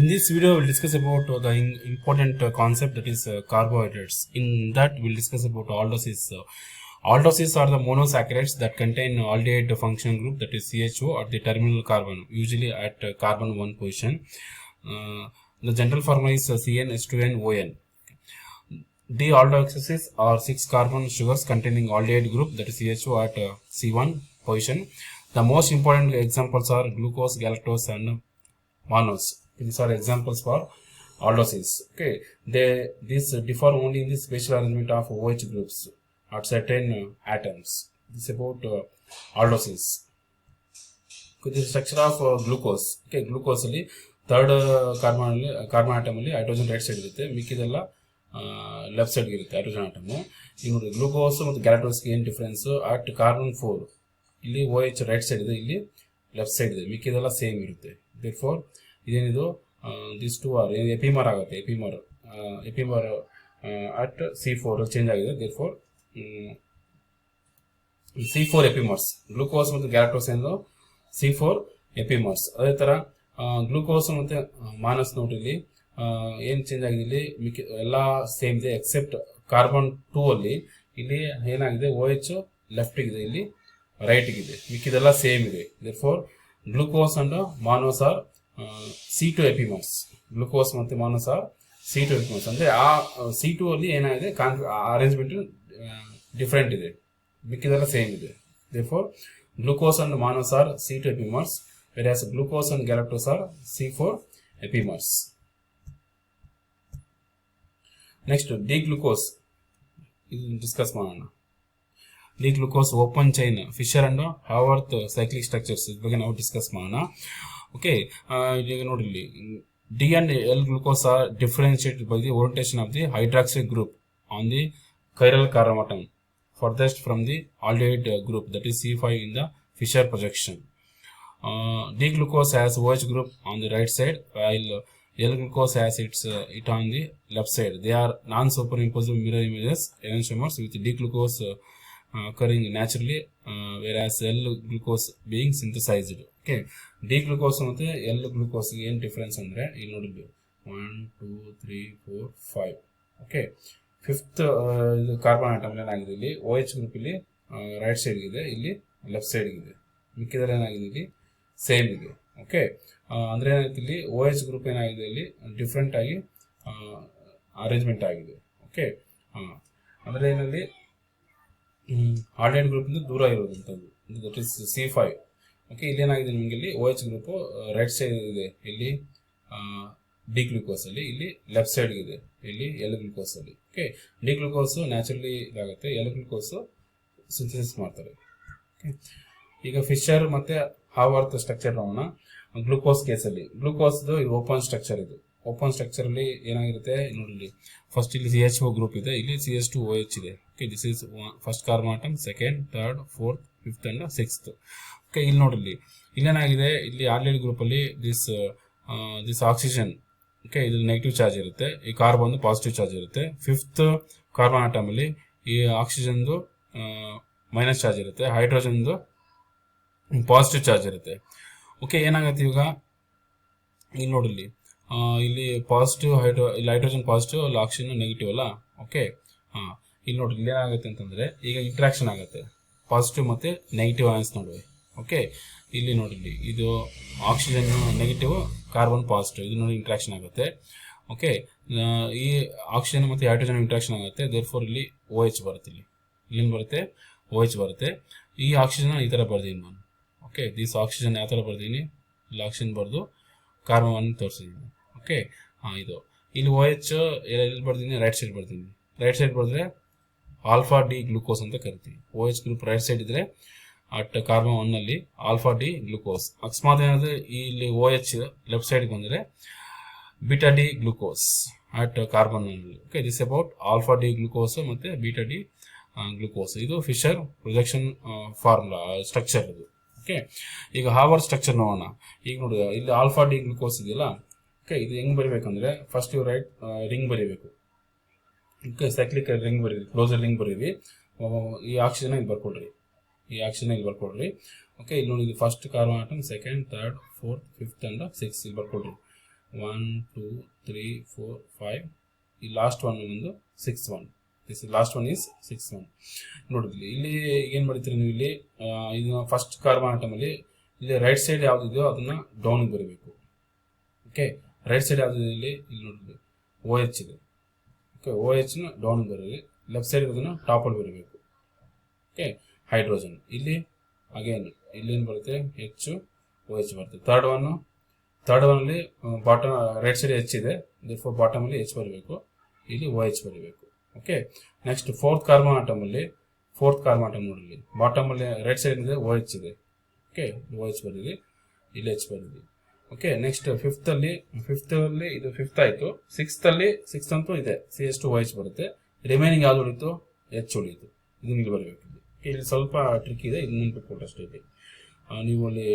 In this video, we'll discuss about the important concept that is carbohydrates. In that, we'll discuss about aldoses. Aldoses are the monosaccharides that contain aldehyde functional group, that is CHO, at the terminal carbon, usually at carbon 1 position. The general formula is CnH2nOn. D-aldohexoses are 6 carbon sugars containing aldehyde group, that is CHO, at C1 position. The most important examples are glucose, galactose, and mannose. These are examples for aldoses. Okay, these differ only in the spatial arrangement of OH groups at certain atoms. This is about aldoses. Okay, this is structure of glucose. Okay, glucose ಅಲ್ಲಿ third carbon atom ಅಲ್ಲಿ hydrogen right side ಇರುತ್ತೆ, ಮಿಕ್ಕಿದೆಲ್ಲ left side ಇರುತ್ತೆ hydrogen atom. ಈಗ ನೋಡಿ glucose ಮತ್ತು ಗ್ಯಾಲಕ್ಟೋಸ್ಗೆ ಏನು difference? At carbon 4 ಇಲ್ಲಿ OH right side ಇದೆ, ಇಲ್ಲಿ ಲೆಫ್ಟ್ ಸೈಡ್ ಇದೆ, ಮಿಕ್ಕಿದೆಲ್ಲ ಸೇಮ್ ಇರುತ್ತೆ. ದೇರ್ಫೋರ್ ಇದೇನಿದು ದಿಸ್ ಟು ಆರ್ ಎಪಿಮರ್ ಆಗುತ್ತೆ. ಎಪಿಮರ್ ಅಟ್ C4 ಚೇಂಜ್ ಆಗಿದೆ. Therefore C4 ಎಪಿಮರ್ಸ್. ಗ್ಲೂಕೋಸ್ ಮತ್ತು ಗ್ಯಾಲಕ್ಟೋಸ್ ಏನದು C4 ಎಪಿಮರ್ಸ್. ಅದೇ ಥರ ಗ್ಲೂಕೋಸ್ ಮತ್ತು ಮಾನಸ್ ನೋಡ್ರಿ, ಇಲ್ಲಿ ಏನು ಚೇಂಜ್ ಆಗಿದೆ? ಇಲ್ಲಿ ಎಲ್ಲ ಸೇಮ್ ಇದೆ ಎಕ್ಸೆಪ್ಟ್ ಕಾರ್ಬನ್ 2 ಅಲ್ಲಿ ಇಲ್ಲಿ ಏನಾಗಿದೆ? OH ಲೆಫ್ಟಿಗಿದೆ, ಇಲ್ಲಿ ರೈಟ್ಗಿದೆ, ಮಿಕ್ಕಿದೆಲ್ಲ ಸೇಮ್ ಇದೆ. Therefore glucose and mannose are C2 epimers. Glucose ಮತ್ತು ಮಾನೋಸ್ ಆರ್ C2 ಎಪಿಮರ್ಸ್. ಅಂದರೆ ಆ C2 ಅಲ್ಲಿ ಏನಾಗಿದೆ? ಅರೇಂಜ್ಮೆಂಟ್ ಡಿಫ್ರೆಂಟ್ ಇದೆ, ಮಿಕ್ಕಿದೆಲ್ಲ ಸೇಮ್ ಇದೆ. Therefore glucose and mannose are C2 epimers, whereas glucose and galactose are C4 epimers. Next D glucose ಇದು discuss ಮಾಡೋಣ. D glucose open chain Fischer and Haworth cyclic structures ಇದ್ರ ಬಗ್ಗೆ ನಾವು ಡಿಸ್ಕಸ್ ಮಾಡೋಣ. Okay, ಈಗ ನೋಡಿ, ಇಲ್ಲಿ D and L glucose are differentiated by the orientation of the hydroxyl group on the chiral carbon atom furthest from the aldehyde group, that is C5 in the Fischer projection. D glucose has OH group on the right side, while L glucose has it on the left side. They are non-superimposable mirror images enantiomers with D glucose occurring naturally, whereas L glucose being synthesized. Okay, D glucose ಮತ್ತು L glucose ಏನು difference ಅಂದರೆ ಇಲ್ಲಿ ನೋಡಿದ್ವಿ 1 2 3 4 5. Okay, fifth ಇದು carbon atom ಏನಾಗಿದೆ? ಇಲ್ಲಿ OH group ಇಲ್ಲಿ right side ಇದೆ, ಇಲ್ಲಿ ಲೆಫ್ಟ್ ಸೈಡ್ ಇದೆ, ಮಿಕ್ಕಿದ್ರೆ ಏನಾಗಿದೆ? ಇಲ್ಲಿ ಸೇಮ್ ಇದೆ. ಓಕೆ, ಅಂದ್ರೆ ಏನಾಗುತ್ತೆ? ಇಲ್ಲಿ OH ಗ್ರೂಪ್ ಏನಾಗಿದೆ? ಇಲ್ಲಿ ಡಿಫ್ರೆಂಟ್ ಆಗಿ ಅರೇಂಜ್ಮೆಂಟ್ ಆಗಿದೆ. ಓಕೆ, ಅಂದ್ರೆ ಏನಲ್ಲಿ ಆಲ್ಡೆಹೈಡ್ ಗ್ರೂಪ್ ಇಂದ ದೂರ ಇರೋದಂಥದ್ದು, ದಟ್ ಇಸ್ C5. ಓಕೆ, ಇಲ್ಲಿ ಏನಾಗಿದೆ? ನಿಮಗೆ ಇಲ್ಲಿ OH ಗ್ರೂಪ್ ರೈಟ್ ಸೈಡ್ ಇದೆ, ಇಲ್ಲಿ ಡಿ ಗ್ಲೂಕೋಸ್ ಅಲ್ಲಿ, ಇಲ್ಲಿ ಲೆಫ್ಟ್ ಸೈಡ್ ಇದೆ, ಇಲ್ಲಿ ಎಲ್ ಗ್ಲೂಕೋಸ್ ಅಲ್ಲಿ. ಓಕೆ, ಡಿ ಗ್ಲೂಕೋಸ್ ನ್ಯಾಚುರಲಿ ಇದಾಗುತ್ತೆ, ಎಲ್ ಗ್ಲೂಕೋಸ್ ಸಿಂಥಸಿಸ್ ಮಾಡ್ತಾರೆ. ಓಕೆ, ಈಗ ಫಿಶರ್ ಮತ್ತೆ ಹಾವರ್ತ್ ಸ್ಟ್ರಕ್ಚರ್ ನೋಡೋಣ. ಗ್ಲೂಕೋಸ್ ಕೇಸಲ್ಲಿ ಗ್ಲೂಕೋಸ್ದು ಇದು ಓಪನ್ ಸ್ಟ್ರಕ್ಚರ್. ಇದು ಓಪನ್ ಸ್ಟ್ರಕ್ಚರ್ ಅಲ್ಲಿ ಏನಾಗಿರುತ್ತೆ ನೋಡಿ, ಫಸ್ಟ್ ಇಲ್ಲಿ CHO ಗ್ರೂಪ್ ಇದೆ, ಇಲ್ಲಿ CH2OH ಇದೆ. Okay, this is first carbon atom, second, third, fourth, fifth and sixth. Okay, ಇಲ್ಲಿ ನೋಡಿಲ್ಲಿ ಇಲ್ಲೇನಾಗಿದೆ? ಇಲ್ಲಿ ಆಲ್ಡೆಹೈಡ್ ಗ್ರೂಪ್ ಅಲ್ಲಿ ದಿಸ್ ಆಕ್ಸಿಜನ್, ಓಕೆ, ಇದು ನೆಗೆಟಿವ್ ಚಾರ್ಜ್ ಇರುತ್ತೆ, ಈ ಕಾರ್ಬನ್ ಪಾಸಿಟಿವ್ ಚಾರ್ಜ್ ಇರುತ್ತೆ. ಫಿಫ್ತ್ ಕಾರ್ಬನ್ ಆಟಮ್ ಅಲ್ಲಿ ಈ ಆಕ್ಸಿಜನ್ದು ಮೈನಸ್ ಚಾರ್ಜ್ ಇರುತ್ತೆ, ಹೈಡ್ರೋಜನ್ದು ಪಾಸಿಟಿವ್ ಚಾರ್ಜ್ ಇರುತ್ತೆ. ಓಕೆ, ಏನಾಗುತ್ತೆ ಈಗ? ಇಲ್ಲಿ ನೋಡಿಲ್ಲಿ ಇಲ್ಲಿ ಪಾಸಿಟಿವ್ ಇಲ್ಲಿ ಹೈಡ್ರೋಜನ್ ಪಾಸಿಟಿವ್, ಅಲ್ಲಿ ಆಕ್ಸಿಜನ್ ನೆಗೆಟಿವ್ ಅಲ್ಲ. ಓಕೆ, ಇಲ್ಲಿ ನೋಡಿ, ಇಲ್ಲಿ ಏನಾಗುತ್ತೆ ಅಂತಂದ್ರೆ ಈಗ ಇಂಟ್ರಾಕ್ಷನ್ ಆಗುತ್ತೆ ಪಾಸಿಟಿವ್ ಮತ್ತೆ ನೆಗೆಟಿವ್ ಅಯಾನ್ಸ್ ನಡುವೆ. ಓಕೆ, ಇಲ್ಲಿ ನೋಡಿಲ್ಲಿ ಇದು ಆಕ್ಸಿಜನ್ ನೆಗೆಟಿವ್, ಕಾರ್ಬನ್ ಪಾಸಿಟಿವ್, ಇದು ನೋಡಿ ಇಂಟ್ರಾಕ್ಷನ್ ಆಗುತ್ತೆ. ಓಕೆ, ಈ ಆಕ್ಸಿಜನ್ ಮತ್ತು ಹೈಡ್ರೋಜನ್ ಇಂಟ್ರಾಕ್ಷನ್ ಆಗುತ್ತೆ. ದೇರ್ಫೋರ್ ಇಲ್ಲಿ OH ಬರುತ್ತೆ, ಇಲ್ಲಿ ಬರುತ್ತೆ OH ಬರುತ್ತೆ. ಈ ಆಕ್ಸಿಜನ್ ಈ ಥರ ಬರ್ದೀನಿ ನಾನು. ಓಕೆ, ದಿಸ್ ಆಕ್ಸಿಜನ್ ಯಾವ ಥರ ಬರ್ದೀನಿ? ಇಲ್ಲಿ ಆಕ್ಸಿಜನ್ ಬರೆದು ಕಾರ್ಬನ್ 1 ತೋರಿಸಿದ್ದೀನಿ. ಓಕೆ, ಇದು ಇಲ್ಲಿ OH ಎಲ್ಲಿ ಬರ್ದೀನಿ? ರೈಟ್ ಸೈಡ್ ಬರ್ತೀನಿ. ರೈಟ್ ಸೈಡ್ ಬರೆದ್ರೆ ಆಲ್ಫಾ ಡಿ ಗ್ಲೂಕೋಸ್ ಅಂತ ಕರಿತೀವಿ. OH ಗ್ರೂಪ್ ರೈಟ್ ಸೈಡ್ ಇದ್ರೆ ಅಟ್ ಕಾರ್ಬನ್ 1 ಅಲ್ಲಿ ಆಲ್ಫಾ ಡಿ ಗ್ಲೂಕೋಸ್. ಅಕಸ್ಮಾತ್ ಏನಾದ್ರೆ ಇಲ್ಲಿ OH ಲೆಫ್ಟ್ ಸೈಡ್ ಬಂದರೆ beta D glucose at carbon 1 ಅಲ್ಲಿ. Okay, this about alpha D glucose ಮತ್ತೆ ಬೀಟಾ ಡಿ ಗ್ಲೂಕೋಸ್. ಇದು ಫಿಶರ್ ಪ್ರೊಜೆಕ್ಷನ್ ಫಾರ್ಮುಲಾ ಸ್ಟ್ರಕ್ಚರ್ ಇದು. ಓಕೆ, ಈಗ ಹಾವರ್ತ್ ಸ್ಟ್ರಕ್ಚರ್ ನೋಡೋಣ. ಈಗ ನೋಡಿ, ಇಲ್ಲಿ ಆಲ್ಫಾ ಡಿ ಗ್ಲೂಕೋಸ್ ಇದೆಯಲ್ಲ. ಓಕೆ, ಇದು ಹೆಂಗ್ ಬರೀಬೇಕಂದ್ರೆ ಫಸ್ಟ್ ಇವ್ ರೈಟ್ ರಿಂಗ್ ಬರೀಬೇಕು. ಓಕೆ, ಸೈಕ್ಲಿಕ್ ರಿಂಗ್ ಬರೀರಿ, ಕ್ಲೋಸರ್ ರಿಂಗ್ ಬರೀರಿ. ಈ ಆಕ್ಸಿಜನ್ ಇಲ್ಲಿ ಬರ್ಕೊಡ್ರಿ, ಈ ಆಕ್ಷನ್ ಇಲ್ಲಿ ಬರ್ಕೊಡ್ರಿ. ಓಕೆ, ಇಲ್ಲಿ ನೋಡಿ, first carbon atom, second, third, fourth, fifth and six ಇಲ್ಲಿ ಬರ್ಕೊಡ್ರಿ. 1 2 3 4 5 ಈ ಲಾಸ್ಟ್ ಒನ್ ಒಂದು 6 1 ದಿಸ್ ಲಾಸ್ಟ್ ಒನ್ ಈಸ್ 6 1 ನೋಡಿದ್ವಿ. ಇಲ್ಲಿ ಏನು ಮಾಡ್ತೀರಿ ನೀವು ಇಲ್ಲಿ ಇದು ಫಸ್ಟ್ ಕಾರ್ಬನ್ ಆಟಮಲ್ಲಿ ಇಲ್ಲಿ ರೈಟ್ ಸೈಡ್ ಯಾವುದಿದೆಯೋ ಅದನ್ನ ಡೌನ್ಗೆ ಬರಬೇಕು. ಓಕೆ, ರೈಟ್ ಸೈಡ್ ಯಾವ್ದು ಇಲ್ಲಿ ನೋಡಿದ್ವಿ OH ಇದೆ. ಓಕೆ, OH ನ ಡೌನ್ಗೆ ಬರೀರಿ, ಲೆಫ್ಟ್ ಸೈಡ್ ಅದನ್ನು ಟಾಪಲ್ಲಿ ಬರಬೇಕು. ಓಕೆ, ಹೈಡ್ರೋಜನ್ ಇಲ್ಲಿ ಅಗೇನ್ ಇಲ್ಲಿ ಏನು ಬರುತ್ತೆ HOH ಬರುತ್ತೆ. ಥರ್ಡ್ ಒನ್ ಅಲ್ಲಿ ಬಾಟಮ್ ರೈಟ್ ಸೈಡ್ H ಇದೆ, ಬಾಟಮ್ ಅಲ್ಲಿ H ಬರಬೇಕು, ಇಲ್ಲಿ OH ಬರಬೇಕು. Okay, next fourth carbon atom ನೋಡಿಲಿ, ಬಾಟಮ್ ಅಲ್ಲಿ ರೈಟ್ ಸೈಡ್ ಇದೆ OH ಇದೆ. ಓಕೆ, OH ಬರೀರಿ, ಇಲ್ಲಿ H ಬರೀರಿ. ಓಕೆ, ನೆಕ್ಸ್ಟ್ ಫಿಫ್ತ್ ಅಲ್ಲಿ ಇದು ಫಿಫ್ತ್ ಆಯ್ತು. ಸಿಕ್ಸ್ತ್ ಅಂತೂ ಇದೆ CH2OH ಬರುತ್ತೆ. ರಿಮೈನಿಂಗ್ ಯಾವ್ದು ಉಳಿತು? H ಉಳಿತು. ಇದನ್ನ ಇಲ್ಲಿ ಬರಬೇಕು. ಇಲ್ಲಿ ಸ್ವಲ್ಪ ಟ್ರಿಕ್ ಇದೆ, ಇದು ನೆನ್ಪಿಟ್ಕೊಟ್ಟು ಅಷ್ಟೇ. ಇಲ್ಲಿ ನೀವು ಅಲ್ಲಿ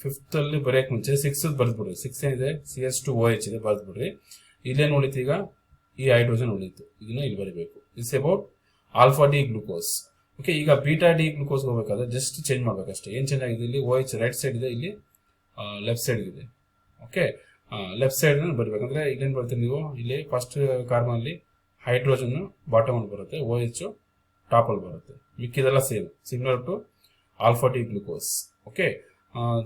ಫಿಫ್ತ್ ಅಲ್ಲಿ ಬರೆಯಕ್ಕೆ ಮುಂಚೆ 6 ಬರೆದ್ಬಿಡ್ರಿ. 6 ಏನಿದೆ CH2OH ಇದೆ, ಬರೆದ್ಬಿಡ್ರಿ. ಇಲ್ಲೇನು ಉಳಿತು? ಈಗ ಈ ಹೈಡ್ರೋಜನ್ ಉಳಿತು, ಇದನ್ನ ಇಲ್ಲಿ ಬರೀಬೇಕು. It's about alpha D glucose. Okay, ಈಗ ಬೀಟಾ ಡಿ ಗ್ಲೂಕೋಸ್ ಹೋಗ್ಬೇಕಾದ್ರೆ ಜಸ್ಟ್ ಚೇಂಜ್ ಮಾಡ್ಬೇಕಷ್ಟೇ. ಏನ್ ಚೇಂಜ್ ಆಗಿದೆ? ಇಲ್ಲಿ OH ರೈಟ್ ಸೈಡ್ ಇದೆ, ಇಲ್ಲಿ ಲೆಫ್ಟ್ ಸೈಡ್ ಇದೆ. ಓಕೆ, ಲೆಫ್ಟ್ ಸೈಡ್ ಬರಬೇಕಂದ್ರೆ ಇಲ್ಲೇನು ಬರ್ತೀರಿ ನೀವು? ಇಲ್ಲಿ ಫಸ್ಟ್ ಕಾರ್ಬನ್ ಅಲ್ಲಿ ಹೈಡ್ರೋಜನ್ ಬಾಟಮ್ ಅಲ್ಲಿ ಬರುತ್ತೆ, OH ಟಾಪ್ ಅಲ್ಲಿ ಬರುತ್ತೆ. ಮಿಕ್ಕಿದೆಲ್ಲ same, similar to alpha D glucose. Okay,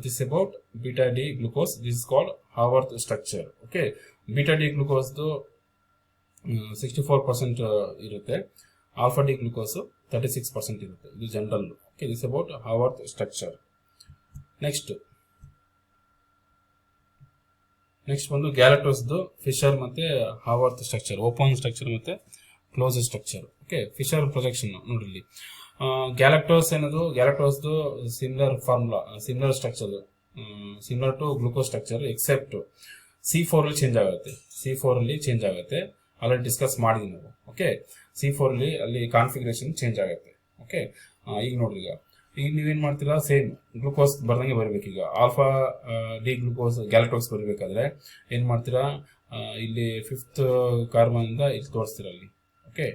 this about beta D glucose. This is called Haworth structure. Okay, beta D ಗ್ಲೂಕೋಸ್ದು 64% ಇರುತ್ತೆ, ಆಲ್ಫಾ ಡಿ ಗ್ಲೂಕೋಸ್ 36% ಇರುತ್ತೆ. ಇದು general. Okay, this about Haworth structure. Next ಬಂದು ಗ್ಯಾಲಕ್ಟೋಸ್ದು Fischer ಮತ್ತೆ ಹಾವರ್ತ್ ಸ್ಟ್ರಕ್ಚರ್, ಓಪನ್ ಸ್ಟ್ರಕ್ಚರ್ ಮತ್ತೆ close structure. Okay, Fischer projection ನೋಡ್ರಿ. Galactose ಗ್ಯಾಲಕ್ಟೋಸ್ದು similar structure, similar to glucose structure, except C4 ಅಲ್ಲಿ ಚೇಂಜ್ ಆಗುತ್ತೆ. ಆಲ್ರೆಡಿ ಡಿಸ್ಕಸ್ ಮಾಡಿದ್ವಿ ನಾವು. ಓಕೆ, C4 ಅಲ್ಲಿ ಕಾನ್ಫಿಗರೇಷನ್ ಚೇಂಜ್ ಆಗುತ್ತೆ. ಓಕೆ, ಈಗ ನೋಡ್ರಿ, ಈಗ ನೀವೇನ್ ಮಾಡ್ತೀರಾ? ಸೇಮ್ ಗ್ಲೂಕೋಸ್ ಬರ್ದಂಗೆ ಬರಬೇಕು. ಈಗ ಆಲ್ಫಾ ಡಿ ಗ್ಲೂಕೋಸ್ ಗ್ಯಾಲಕ್ಟೋಸ್ ಬರಬೇಕಾದ್ರೆ ಏನ್ ಮಾಡ್ತೀರಾ? ಇಲ್ಲಿ ಫಿಫ್ತ್ ಕಾರ್ಬನ್ ಇಂದ ಇಲ್ಲಿ ತೋರಿಸ್ತೀರಾ, ಅಲ್ಲಿ. ಓಕೆ,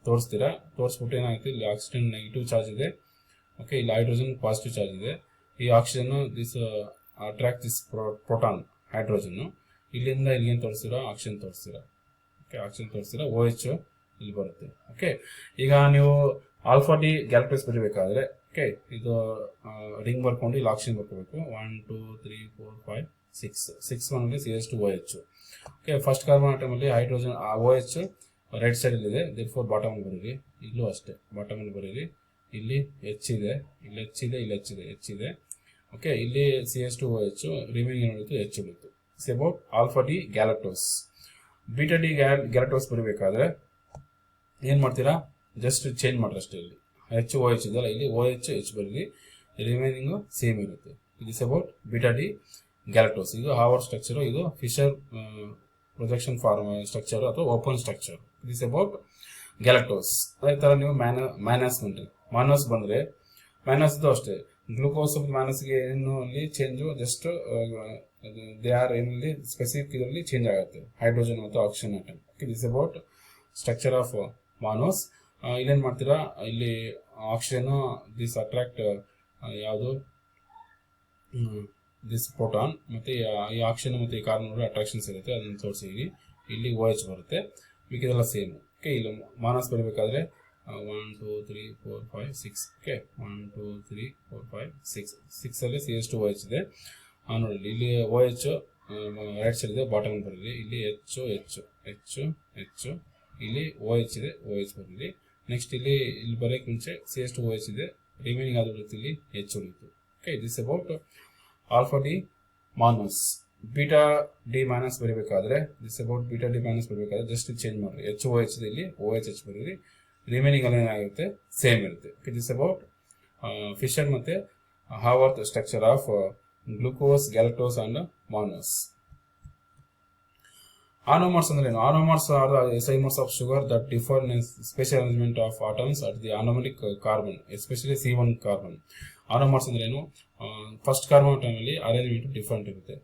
ತೋರಿಸ್ಬಿಟ್ಟು ಏನಾಗುತ್ತೆ? ಇಲ್ಲಿ ಆಕ್ಸಿಜನ್ ನೆಗೆಟಿವ್ ಚಾರ್ಜ್ ಇದೆ. ಓಕೆ, ಇಲ್ಲಿ ಹೈಡ್ರೋಜನ್ ಪಾಸಿಟಿವ್ ಚಾರ್ಜ್ ಇದೆ. ಈ oxygen this attract this proton hydrogen. ಇಲ್ಲಿಂದ ಇಲ್ಲಿ ಏನು ತೋರಿಸ್ತೀರಾ? ಆಕ್ಸಿಜನ್ ತೋರಿಸ್ತೀರಾ. ಓಕೆ, ಆಕ್ಸಿಜನ್ ತೋರಿಸ್ತೀರಾ, OH ಇಲ್ಲಿ ಬರುತ್ತೆ. ಓಕೆ, ಈಗ ನೀವು ಆಲ್ಫಾ ಡಿ ಗ್ಯಾಲಕ್ಟೋಸ್ ಬರೀಬೇಕಾದ್ರೆ ಓಕೆ, ಇದು ರಿಂಗ್ ಬರ್ಕೊಂಡು ಇಲ್ಲಿ ಆಕ್ಸಿಜನ್ ಬರ್ಕೋಬೇಕು. 1 2 3 4 5 6 1 CH2OH. Okay, first carbon atom ಅಲ್ಲಿ ಹೈಡ್ರೋಜನ್ OH ರೈಟ್ ಸೈಡ್ ಅಲ್ಲಿ ಇದೆ, ದೇರ್ಫೋರ್ ಬಾಟಮ್ ಅಲ್ಲಿ ಬರೀರಿ. ಇಲ್ಲೂ ಅಷ್ಟೇ ಬಾಟಮ್ ಅಲ್ಲಿ ಬರೀರಿ. ಇಲ್ಲಿ H ಇದೆ, ಇಲ್ಲಿ H ಇದೆ. ಓಕೆ, ಇಲ್ಲಿ CH2OH, ರಿಮೈನಿಂಗ್ ಉಳಿತು H ಉಳಿತು. It's about alpha D galactose. Beta D galactose ಬರೀಬೇಕಾದ್ರೆ ಏನ್ ಮಾಡ್ತೀರಾ? ಜಸ್ಟ್ ಚೇಂಜ್ ಮಾಡ್ರಿ ಅಷ್ಟೇ. ಇಲ್ಲಿ HOH ಇದೆಲ್ಲ, ಇಲ್ಲಿ OH H ಬರೀರಿ, ರಿಮೈನಿಂಗ್ ಸೇಮ್ ಇರುತ್ತೆ. It's about beta D galactose. ಇದು ಹಾವರ್ತ್ ಸ್ಟ್ರಕ್ಚರ್, ಇದು ಫಿಶರ್ ಪ್ರೊಜೆಕ್ಷನ್ ಫಾರ್ಮ್ ಸ್ಟ್ರಕ್ಚರ್ ಅಥವಾ open structure. It's about galactose. ಅದೇ ತರ ನೀವು ಮಾನಸ್ ಬಂದ್ರೆ ಮಾನಸ್ದು ಅಷ್ಟೇ. ಗ್ಲೂಕೋಸ್ ಮಾನಸ್ಗೆ ಏನು ಅಲ್ಲಿ ಚೇಂಜ್ ಜಸ್ಟ್ ದೇ ಆರ್ ಏನಲ್ಲಿ ಸ್ಪೆಸಿಫಿಕ್ ಇದರಲ್ಲಿ ಚೇಂಜ್ ಆಗುತ್ತೆ, ಹೈಡ್ರೋಜನ್ ಮತ್ತು oxygen atom. This about structure of mannose. ಇಲ್ಲೇನ್ ಮಾಡ್ತೀರಾ? ಇಲ್ಲಿ ಆಕ್ಸಿಜನ್ ದಿಸ್ ಅಟ್ರಾಕ್ಟ್ ಯಾವುದು ದಿಸ್ ಪ್ರೋಟಾನ್, ಮತ್ತೆ ಈ ಆಕ್ಸಿಜನ್ ಮತ್ತೆ ಈ ಕಾರ್ಬನ್ ಅಟ್ರಾಕ್ಷನ್ಸ್ ಇರುತ್ತೆ, ಅದನ್ನು ತೋರಿಸಿದೀವಿ. ಇಲ್ಲಿ OH ಬರುತ್ತೆ, ಮಿಕ್ಕಿದೆಲ್ಲ ಸೇಮ್. ಓಕೆ, ಇಲ್ಲಿ ಮಾನಸ್ ಬರಬೇಕಾದ್ರೆ 1 2 3 4 5 6. ಓಕೆ, 1 2 3 4 5 6 ಅಲ್ಲಿ CH2OH ಇದೆ. ನೋಡಿ, ಇಲ್ಲಿ OH ರೈಟ್ ಸೈಡ್ ಇದೆ, ಬಾಟಮ್ ಬರೀರಿ. ಇಲ್ಲಿ H, ಇಲ್ಲಿ OH ಇದೆ, OH ಬರೀರಿ. ನೆಕ್ಸ್ಟ್ ಇಲ್ಲಿ ಬರೋಕ್ಕೆ ಮುಂಚೆ CH2OH ಇದೆ, ರಿಮೈನಿಂಗ್ ಅದು ಉಳಿತು, ಇಲ್ಲಿ H ಉಳಿತು. Okay, this about alpha D mannose. Beta D mannose ಬರೀಬೇಕಾದ್ರೆ this about beta D mannose ಬರೀಬೇಕಾದ್ರೆ ಜಸ್ಟ್ ಚೇಂಜ್ ಮಾಡಿರಿ. HOH ಇದೆ, ಇಲ್ಲಿ OH ಬರೀರಿ, ರಿಮೈನಿಂಗ್ ಅಲ್ಲಿ ಏನಾಗುತ್ತೆ? ಸೇಮ್ ಇರುತ್ತೆ. ದಿಸ್ ಅಬೌಟ್ ಫಿಶರ್ ಮತ್ತೆ Haworth structure of glucose, galactose and mannose. Anomers ಅಂದ್ರೆ ಏನು? Anomers are the isomers of sugar that differ in special arrangement of atoms at the anomalic carbon, especially C1 carbon. Anomers ಅಂದ್ರೆ ಏನು? First carbon atom ಅಲ್ಲಿ arrangement different ಇರುತ್ತೆ.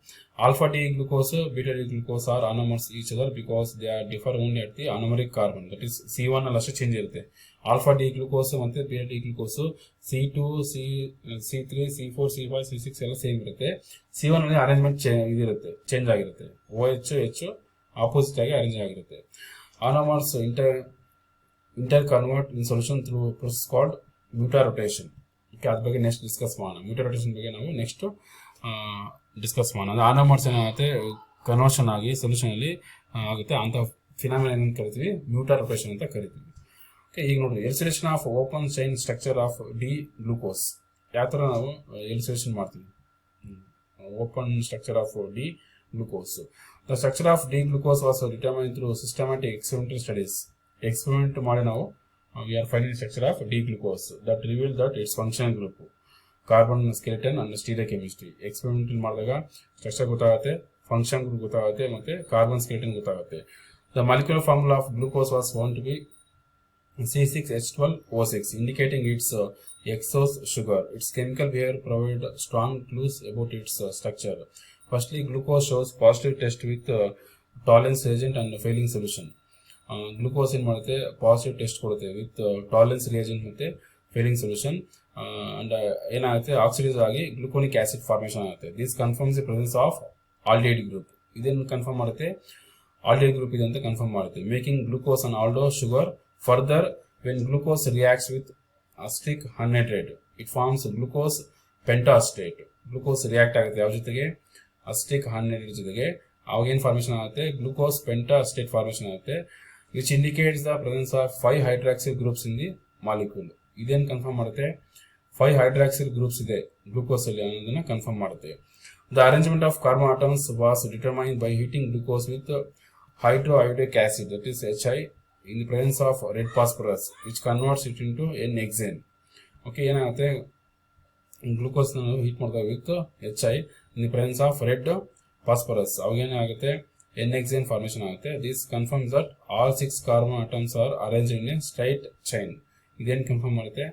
Alpha D glucose, beta D glucose are anomers each other because they are differ only at the anomeric carbon, that is C1 ಅಲ್ಲಿ ಅಷ್ಟೇ change ಇರುತ್ತೆ. Alpha D glucose ಮತ್ತು beta D glucose C2 C3 C4 C5 C6 ಎಲ್ಲ same ಇರುತ್ತೆ. C1 ಅಲ್ಲಿ arrangement ಇದಿರುತ್ತೆ, change ಆಗಿರುತ್ತೆ. OH H opposite ಆಗಿ ಅರೇಂಜ್ ಆಗಿರುತ್ತೆ. Anomers interconvert in solution through process called mutarotation. ಅದ್ರ ಬಗ್ಗೆ ನೆಕ್ಸ್ಟ್ ಡಿಸ್ಕಸ್ ಮಾಡೋಣ. ಮ್ಯೂಟರ್ ರೊಟೇಷನ್ ಬಗ್ಗೆ ನಾವು ನೆಕ್ಸ್ಟ್ ಡಿಸ್ಕಸ್ ಮಾಡೋಣ. ಆನೋಮರ್ಸ್ ಏನಾಗುತ್ತೆ, ಕನ್ವರ್ಷನ್ ಆಗಿ ಸೊಲ್ಯೂಷನ್ ಅಲ್ಲಿ ಆಗುತ್ತೆ. ಅಂತ ಫಿನಾಮಿನಾ ಏನು ಕರಿತೀವಿ, ಮ್ಯೂಟರ್ ರೊಟೇಷನ್ ಅಂತ ಕರಿತೀವಿ. ಈಗ ನೋಡ್ರಿ, elucidation of open chain structure of D glucose. ಯಾವ ಥರ ನಾವು ಎಲಿಸಿಲೇಷನ್ ಮಾಡ್ತೀವಿ, open structure of D glucose. The structure of D glucose was determine through systematic experimental studies. Experiment ಮಾಡಿ ನಾವು we are finding the structure of D-glucose that revealed that its functional group, carbon skeleton and stereochemistry. Experimental ಮಾಡಿದಾಗ structure ಗೊತ್ತಾಗುತ್ತೆ, function group ಗೊತ್ತಾಗುತ್ತೆ, ಮತ್ತೆ carbon skeleton ಗೊತ್ತಾಗುತ್ತೆ. The molecular formula of glucose was found to be C6H12O6, indicating its hexose sugar. Its chemical behavior provided strong clues about its structure. Firstly, glucose shows positive test with tolerance reagent and failing solution. Glucose ಏನು ಮಾಡುತ್ತೆ, positive test ಕೊಡುತ್ತೆ with Tollens reagent ಮತ್ತು Fehling solution. And ಏನಾಗುತ್ತೆ, oxidise ಆಗಿ gluconic acid formation ಆಗುತ್ತೆ. This confirms the presence of aldehyde group. ಇದೇನು confirm ಮಾಡುತ್ತೆ, aldehyde group ಇದೆ ಅಂತ ಕನ್ಫರ್ಮ್ ಮಾಡುತ್ತೆ. Making glucose and aldo sugar. Further, when glucose reacts with acetic anhydride, it forms glucose pentaacetate. Glucose react ಆಗುತ್ತೆ ಯಾವ ಜೊತೆಗೆ, ಅಸ್ಟಿಕ್ ಅನ್ಹೈಡ್ರೇಟ್ ಜೊತೆಗೆ. ಅವಾಗ ಏನು ಫಾರ್ಮೇಷನ್ ಆಗುತ್ತೆ, ಗ್ಲೂಕೋಸ್ ಪೆಂಟಾಸ್ಟೇಟ್ ಫಾರ್ಮೇಷನ್ ಆಗುತ್ತೆ, which indicates the presence of 5 hydroxyl groups in the molecule. ಇದೇನು confirm ಮಾಡುತ್ತೆ, 5 hydroxyl groups ಇದೆ ಗ್ಲೂಕೋಸ್ ಅಲ್ಲಿ ಅನ್ನೋದನ್ನ ಕನ್ಫರ್ಮ್ ಮಾಡುತ್ತೆ. The arrangement of carbon atoms was determined by heating glucose with hydroiodic acid, that is HI, in the presence of red phosphorus, which converts it into N-hexane. Okay, ಏನಾಗುತ್ತೆ, glucose heat ಮಾಡಿದಾಗ with HI in the presence of red phosphorus, ಅವಾಗ ಏನಾಗುತ್ತೆ, N-hexane formation ಆಗುತ್ತೆ. This confirms that all 6 carbon atoms are arranged in a straight chain. ಇದೇನು confirm ಮಾಡುತ್ತೆ,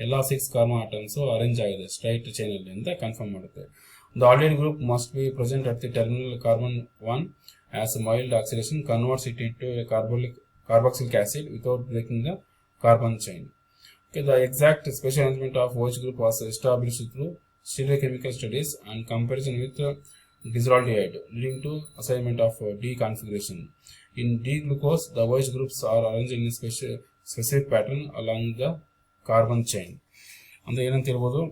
ಎಲ್ಲ 6 carbon atoms arrange ಆಗಿದೆ straight chain ಅಲ್ಲಿ ಅಂತ ಕನ್ಫರ್ಮ್ ಮಾಡುತ್ತೆ. The aldehyde group must be present at the terminal carbon 1 as mild oxidation converts it into a carboxylic acid without breaking the carbon chain. Okay, the exact special arrangement of OH group was established through stereochemical studies and comparison with glyceraldehyde, leading to assignment of D configuration. In D-glucose, the OH groups are arranged in a specific pattern along the carbon chain. ಅಂದ್ರೆ ಏನಂತ ಹೇಳ್ಬೋದು,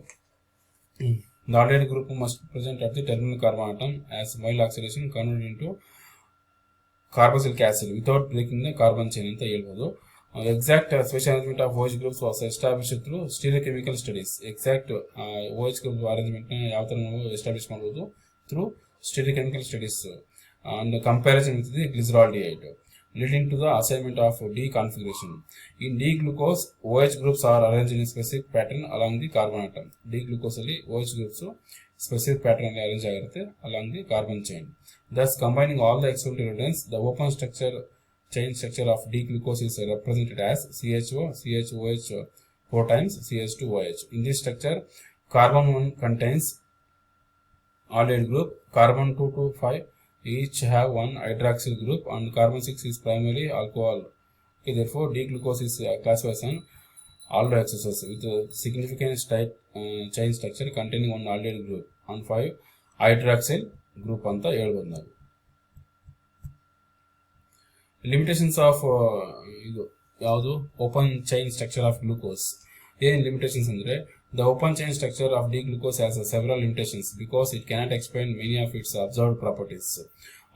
the aldehyde group must present at the terminal carbon atom as mild oxidation converted into carboxylic acid without breaking the carbon chain ಅಂತ ಹೇಳ್ಬೋದು. Exact special arrangement of OH groups was established through stereochemical studies. Exact OH group arrangement ಯಾವ ತರ ನಾವು establish ಮಾಡಬಹುದು, through stereochemical studies and comparison with the glyceraldehyde, leading to the assignment of D configuration. In D-glucose, OH groups are arranged in a specific pattern along the carbon atom. D-glucose ಅಲ್ಲಿ OH groups specific pattern ಅಲ್ಲಿ arrange ಆಗಿರುತ್ತೆ along the carbon chain. Thus, combining all the experimental evidence, the open chain structure of D-glucose is represented as CHO, CHOH 4 times CH2OH. In this structure, carbon 1 contains aldehyde group, carbon 2 to 5 each have one hydroxyl group, and carbon 6 is primarily alcohol. Okay, therefore D-glucose is classified as an aldohexoses with a significant chain structure containing one aldehyde group and 5 hydroxyl group ಅಂತ ಹೇಳ್ಬೋದು ನಾವು. Limitations of ಇದು ಯಾವುದು, open chain structure of glucose. ಏನು limitations ಅಂದರೆ, the open chain structure of D-glucose has several limitations because it cannot explain many of its observed properties.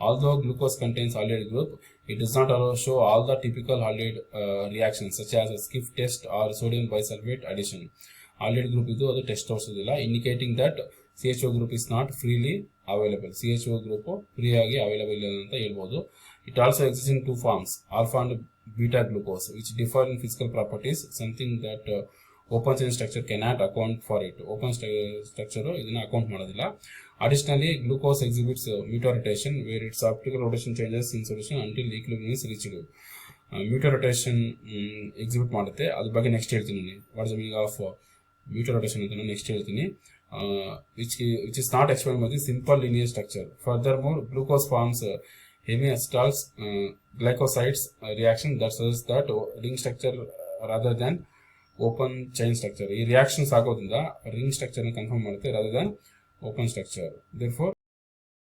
Although glucose contains aldehyde group, it does not show all the typical aldehyde reactions such as a Skiff test or sodium bisulfate addition. Aldehyde group ಇದು ಅದು test ತೋರಿಸೋದಿಲ್ಲ, indicating that CHO group is not freely available. CHO group free ಆಗಿ available ಇಲ್ಲ ಅಂತ ಹೇಳ್ಬೋದು. It also exists in two forms, alpha and beta glucose, which differ in physical properties, something that open chain structure cannot account for it. Open structure ಇದನ್ನ account ಮಾಡೋದಿಲ್ಲ. Additionally glucose exhibits mutarotation where its optical rotation changes in solution until equilibrium is reached. Mutarotation exhibit ಮಾಡುತ್ತೆ, ಅದ್ರ ಬಗ್ಗೆ next ಹೇಳ್ತೀನಿ. What is the meaning of mutarotation ಅಂತ ನಾನು next ಹೇಳ್ತೀನಿ. which is not explained by the simple linear structure. Furthermore, glucose forms hemiacetals glycosides reaction that suggests that ring structure rather than open chain structure. ಈ reactions ಆಗೋದ್ರಿಂದ ring ಸ್ಟ್ರಕ್ಚರ್ನ confirm ಮಾಡುತ್ತೆ rather than open structure. Therefore